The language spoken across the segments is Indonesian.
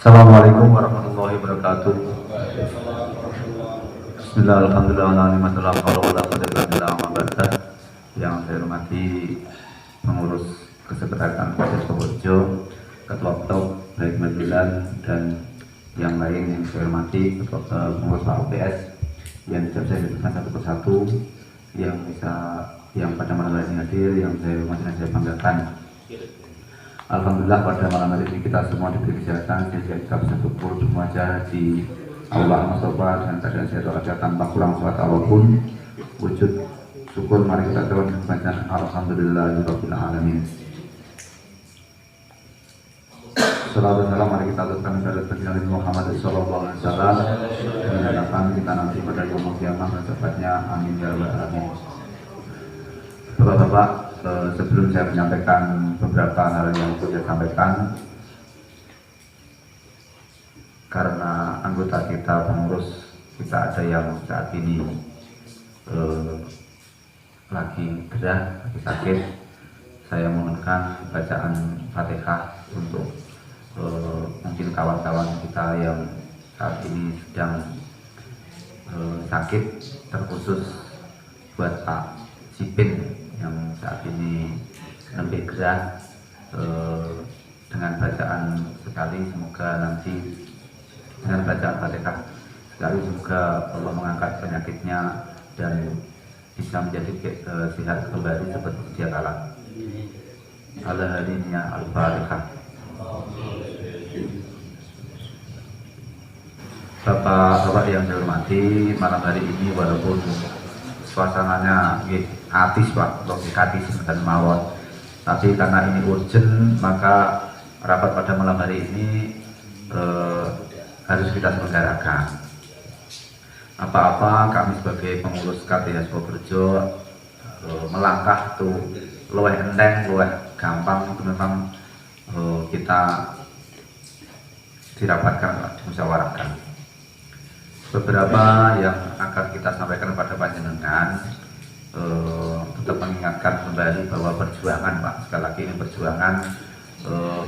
Assalamualaikum warahmatullahi wabarakatuh. Bismillah, alhamdulillah, yang saya hormati pengurus kesekretariatan Kabupaten Purworejo, Ketua Top, baik Madlan dan yang lain yang saya hormati, pengurus PAUPS yang bisa saya sebutkan satu persatu, yang pada malam hari ini hadir, yang saya hormati dan saya banggakan. Alhamdulillah pada malam hari ini kita semua diberi kesehatan sehingga kita bisa berkumpul bermuajah di Aula Mustafa dengan keadaan sehat walafiat tanpa kurang suatu apapun. Wujud syukur mari kita terus membaca Alhamdulillahirabbil alamin. Salawat salam mari kita aturkan kepada Nabi Muhammad sallallahu alaihi wasallam dan harapan kita nanti pada yaumul kiamah dan secepatnya amin ya rabbal alamin. Bapak-bapak, sebelum saya menyampaikan beberapa hal yang saya sampaikan, karena anggota kita pengurus kita ada yang saat ini lagi gerah, lagi sakit, saya mohonkan bacaan Fatihah untuk mungkin kawan-kawan kita yang saat ini sedang sakit, terkhusus buat Pak Sipin yang saat ini lebih gerah, dengan bacaan sekali semoga nanti dengan bacaan Fatihah sekali semoga Allah mengangkat penyakitnya dan bisa menjadi sehat kembali seperti sedia kala. Al-Hadiniya Al-Fatihah. Bapak-bapak yang saya hormati, malam hari ini walaupun suasananya atis Pak, logikatis dan mawon, tapi karena ini urgent maka rapat pada malam hari ini harus kita selenggarakan. Apa-apa kami sebagai pengurus KTS Purworejo melangkah itu luwih enteng, luwih gampang, itu memang kita dirapatkan, dimusyawarahkan. Beberapa yang akan kita sampaikan kepada panjenengan, tetap mengingatkan kembali bahwa perjuangan Pak, sekali lagi ini perjuangan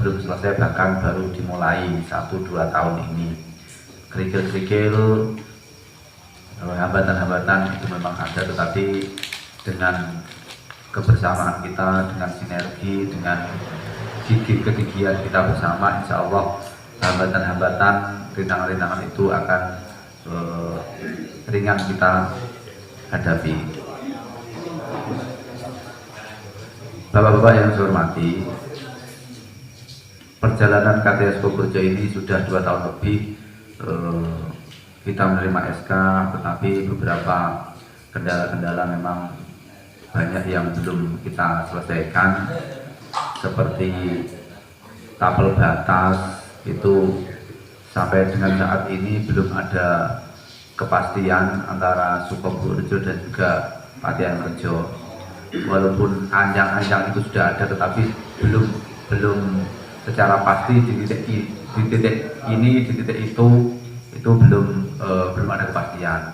belum selesai, bahkan baru dimulai 1-2 tahun ini. Kerikil-kerikil, hambatan-hambatan itu memang ada, tetapi dengan kebersamaan kita, dengan sinergi, dengan gigih kegigihan kita bersama, insya Allah hambatan-hambatan, rintangan-rintangan itu akan ringan kita hadapi. Bapak-bapak yang saya hormati, perjalanan KTS Purworejo ini sudah 2 tahun lebih. Kita menerima SK, tetapi beberapa kendala-kendala memang banyak yang belum kita selesaikan, seperti tabel batas itu sampai dengan saat ini belum ada kepastian antara Sukom Purworejo dan juga Patian Rejo. Walaupun anjang-anjang itu sudah ada, tetapi belum secara pasti di titik ini, di titik itu belum ada kepastian.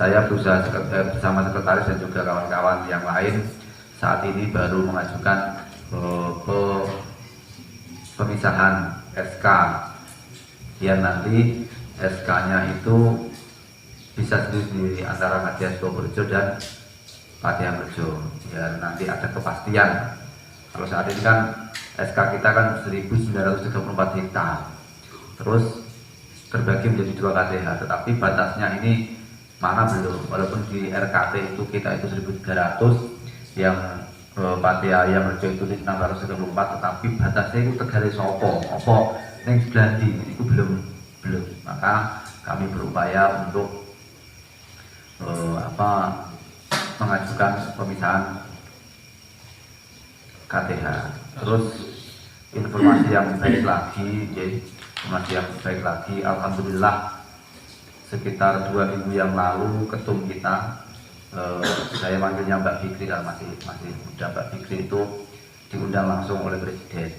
Saya berusaha bersama sekretaris dan juga kawan-kawan yang lain saat ini baru mengajukan pemisahan SK, biar nanti SK-nya itu bisa sendiri antara KTS Purworejo dan Patian Rejo, biar nanti ada kepastian. Kalau saat ini kan SK kita kan 1934 hektar, terus terbagi menjadi 2 KTH, tetapi batasnya ini mana belum. Walaupun di RKT itu kita itu 1.300, yang Patian Rejo itu 634, tetapi batasnya itu Tegale Sopo, opo yang sebelah itu belum. Maka kami berupaya untuk mengajukan pemisahan KTH. Terus informasi yang baik lagi, alhamdulillah sekitar 2 minggu yang lalu ketum kita, saya manggilnya Mbak Fikri dan masih muda, Mbak Fikri itu diundang langsung oleh Presiden,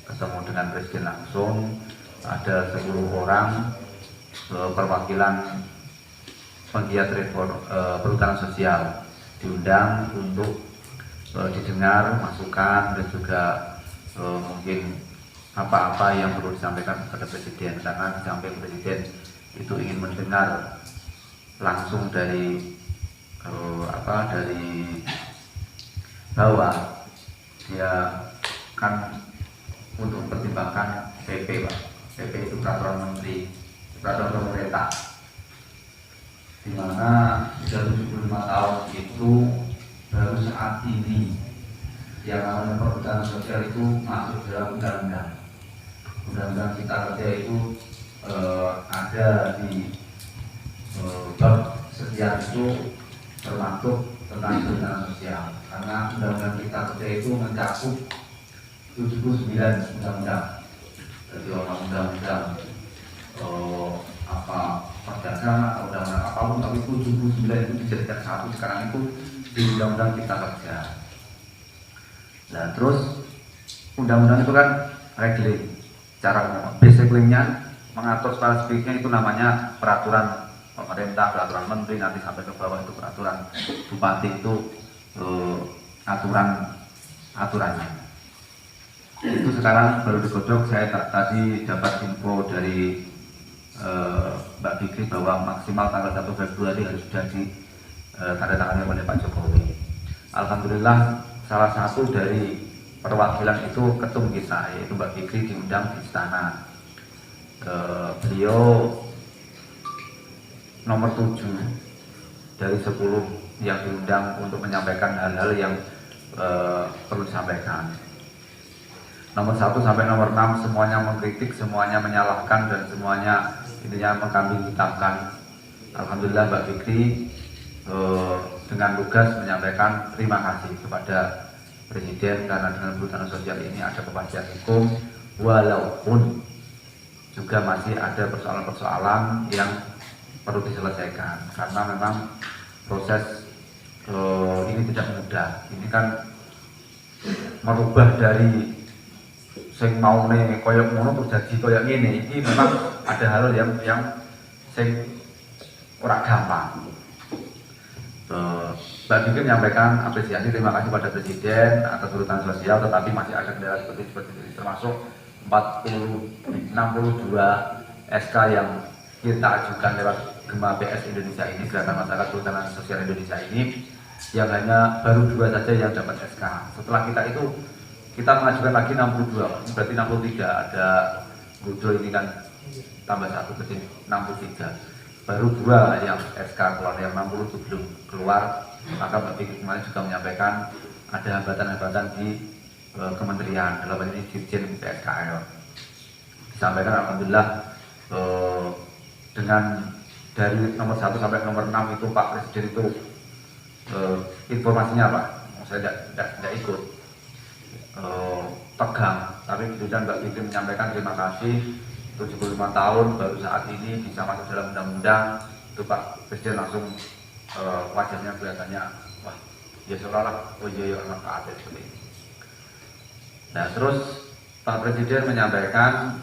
ketemu dengan Presiden langsung, ada 10 orang perwakilan penggiat perhutanan sosial diundang untuk didengar masukan dan juga mungkin apa-apa yang perlu disampaikan kepada Presiden, karena di samping Presiden itu ingin mendengar langsung dari dari bawah, dia kan untuk mempertimbangkan PP, Pak. PP itu peraturan menteri, peraturan pemerintah, di mana sudah 75 tahun itu baru saat ini yang namanya perhutanan sosial itu masuk dalam undang-undang. Undang-undang Cipta Kerja itu ada di bab sekian itu termasuk tentang perhutanan sosial, karena Undang-Undang Cipta Kerja itu mencakup 79 undang-undang. Jadi undang-undang perdagangan atau undang-undang apapun, tapi 79 itu dijadikan satu sekarang itu di Undang-Undang Cipta Kerja. Nah terus undang-undang itu kan regling, cara basically-nya mengatur spesifiknya itu namanya peraturan pemerintah, peraturan menteri, nanti sampai ke bawah itu peraturan bupati, itu aturannya. Itu sekarang baru digodok. Saya tadi dapat info dari Mbak Fikri bahwa maksimal tanggal 1 Februari harus sudah ditandatangani oleh Pak Jokowi. Alhamdulillah salah satu dari perwakilan itu ketum kita, yaitu Mbak Fikri, diundang di istana. Beliau nomor 7 dari 10 yang diundang untuk menyampaikan hal-hal yang perlu disampaikan. Nomor 1 sampai nomor 6 semuanya mengkritik, semuanya menyalahkan, dan semuanya intinya mengkambing hitamkan. Alhamdulillah Mbak Fikri dengan lugas menyampaikan terima kasih kepada Presiden karena dengan perhutanan sosial ini ada kepastian hukum, walaupun juga masih ada persoalan-persoalan yang perlu diselesaikan, karena memang proses ini tidak mudah. Ini kan merubah dari sing mau nih koyok ngono terus jadi koyok ini memang ada hal yang sing ora gampang. Mbak Fikri menyampaikan apresiasi, terima kasih pada Presiden atas perhutanan sosial, tetapi masih ada kendala seperti ini, termasuk 62 SK yang kita ajukan lewat Gema PS Indonesia ini, Gerakan Masyarakat Perhutanan Sosial Indonesia ini, yang hanya baru 2 saja yang dapat SK. Setelah kita mengajukan lagi 62, berarti 63, ada muncul ini kan tambah 1 berarti 63, baru 2 yang SK keluar, yang 60 itu belum keluar. Maka Mbak Fikri kemarin juga menyampaikan ada hambatan-hambatan di kementerian, dalam hal ini Dirjen PSKL. Disampaikan alhamdulillah dengan dari nomor 1 sampai nomor 6 itu Pak Presiden itu informasinya Pak, saya tidak ikut tegang, tapi kemudian Mbak Fikri menyampaikan terima kasih 75 tahun baru saat ini bisa masuk dalam undang-undang. Itu Pak Presiden langsung wajahnya kelihatannya wah ya seolah-olah oh iya anak Pak seperti ini. Nah terus Pak Presiden menyampaikan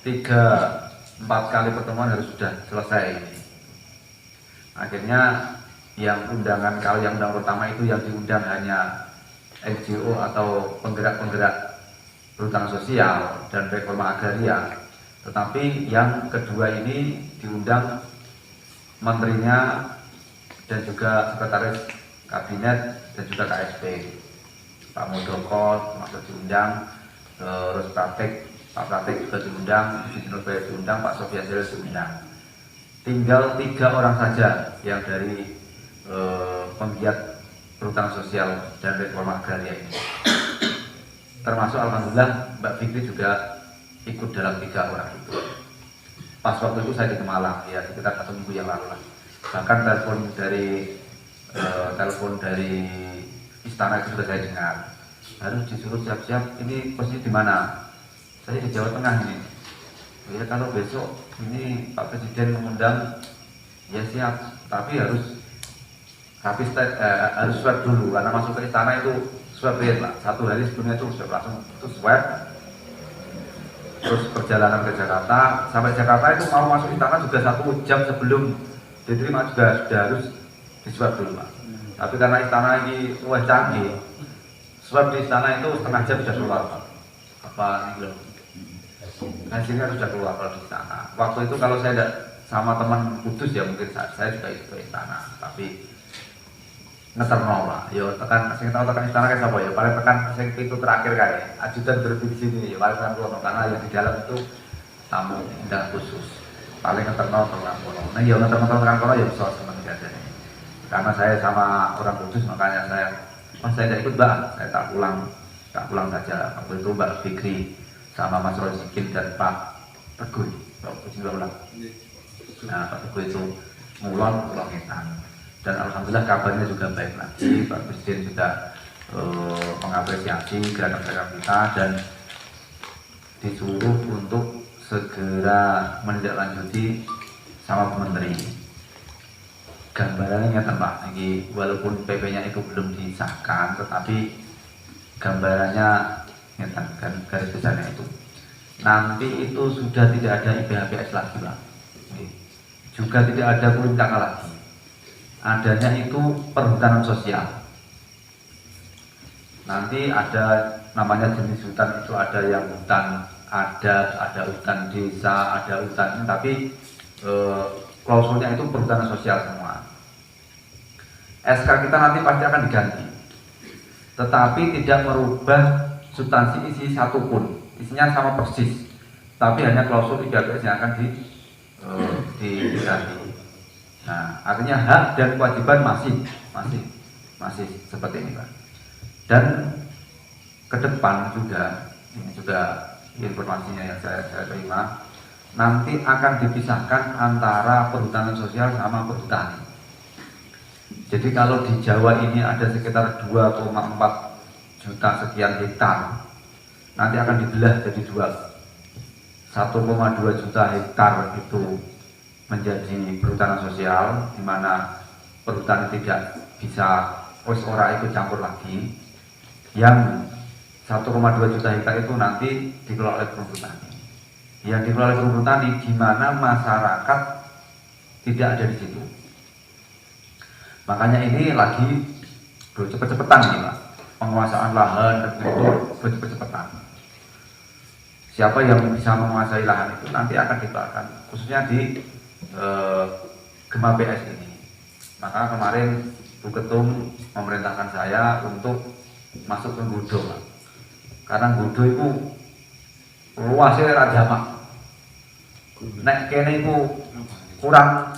3-4 kali pertemuan harus sudah selesai ini. Akhirnya yang undangan, kalau yang undang pertama itu yang diundang hanya NGO atau penggerak-penggerak perhutanan sosial dan reforma agraria, tetapi yang kedua ini diundang menterinya dan juga sekretaris kabinet dan juga KSP, Pak Muldoko termasuk diundang, terus Pak Pratik juga diundang, diundang, Pak Sofiazil diundang. Tinggal 3 orang saja yang dari penggiat perhutanan sosial dan reforma agraria ini. Termasuk alhamdulillah Mbak Fikri juga ikut dalam 3 orang itu. Pas waktu itu saya di Malang, ya sekitar 1 minggu yang lalu lah. Bahkan telepon dari istana itu sudah saya dengar. Harus disuruh siap-siap, ini posisi di mana? Saya di Jawa Tengah ini. Ya kalau besok ini Pak Presiden mengundang, ya siap, tapi harus swab dulu, karena masuk ke istana itu swab rate lah. 1 hari sebelumnya itu langsung swab. Terus perjalanan ke Jakarta, sampai Jakarta itu mau masuk istana juga 1 jam sebelum diterima juga sudah harus diswab dulu Pak. Tapi karena istana ini wah canggih, swab di istana itu setengah jam sudah keluar Pak. Apa ini loh? hasilnya sudah keluar kalau di istana. Waktu itu kalau saya tidak sama teman Kudus ya mungkin saya juga ikut ke istana, tapi ngeterno lah. Yo tekan sing tahu tekan istana kayak apa ya? Paling tekan sing itu terakhir kayak ajudan berhenti di sini ya paling tekan kono karena yang di dalam itu tamu undangan khusus. Paling ngeterno tekan kono. Nah yo ngeterno tekan kono ya bisa seneng jadinya. Karena saya sama orang Kudus makanya saya saya tidak ikut Mbak, saya tak pulang saja. Waktu itu Mbak Fikri sama Mas Rozikin dan Pak Teguh, Pak Teguh ulang. Nah Pak Teguh itu pulang ngetan. Dan alhamdulillah kabarnya juga baik lagi. Pak Presiden sudah mengapresiasi gerakan-gerakan kita dan disuruh untuk segera menindaklanjuti sama Menteri. Gambarannya nyata Pak, ini walaupun PP-nya itu belum disahkan, tetapi gambarannya nyata garis besarnya itu. Nanti itu sudah tidak ada IPHPS lagi Pak, juga tidak ada kulit kakak lagi. Adanya itu perhutanan sosial. Nanti ada namanya jenis hutan itu ada yang hutan adat, ada hutan desa, ada hutan, tapi klausulnya itu perhutanan sosial semua. SK kita nanti pasti akan diganti, tetapi tidak merubah substansi isi satupun, isinya sama persis, tapi hanya klausul IPHPS yang akan diganti. Nah, artinya hak dan kewajiban masih seperti ini Pak. Dan ke depan juga, ini juga informasinya yang saya terima, nanti akan dipisahkan antara perhutanan sosial sama perhutani. Jadi kalau di Jawa ini ada sekitar 2,4 juta sekian hektar, nanti akan dibelah jadi dua. 1,2 juta hektar itu menjadi perhutanan sosial, di mana perhutani tidak bisa ora ikut campur lagi. Yang 1,2 juta hektar itu nanti dikelola oleh perhutani. Yang dikelola oleh perhutani di mana masyarakat tidak ada di situ. Makanya ini lagi bercepet-cepetan nih Pak, penguasaan lahan dan itu bercepet-cepetan. Siapa yang bisa menguasai lahan itu nanti akan dikeluarkan, khususnya di Gema PS ini. Maka kemarin Bu Ketum memerintahkan saya untuk masuk ke Gudo Pak. Karena Gudo itu luasnya raja Mak. Nek kene itu kurang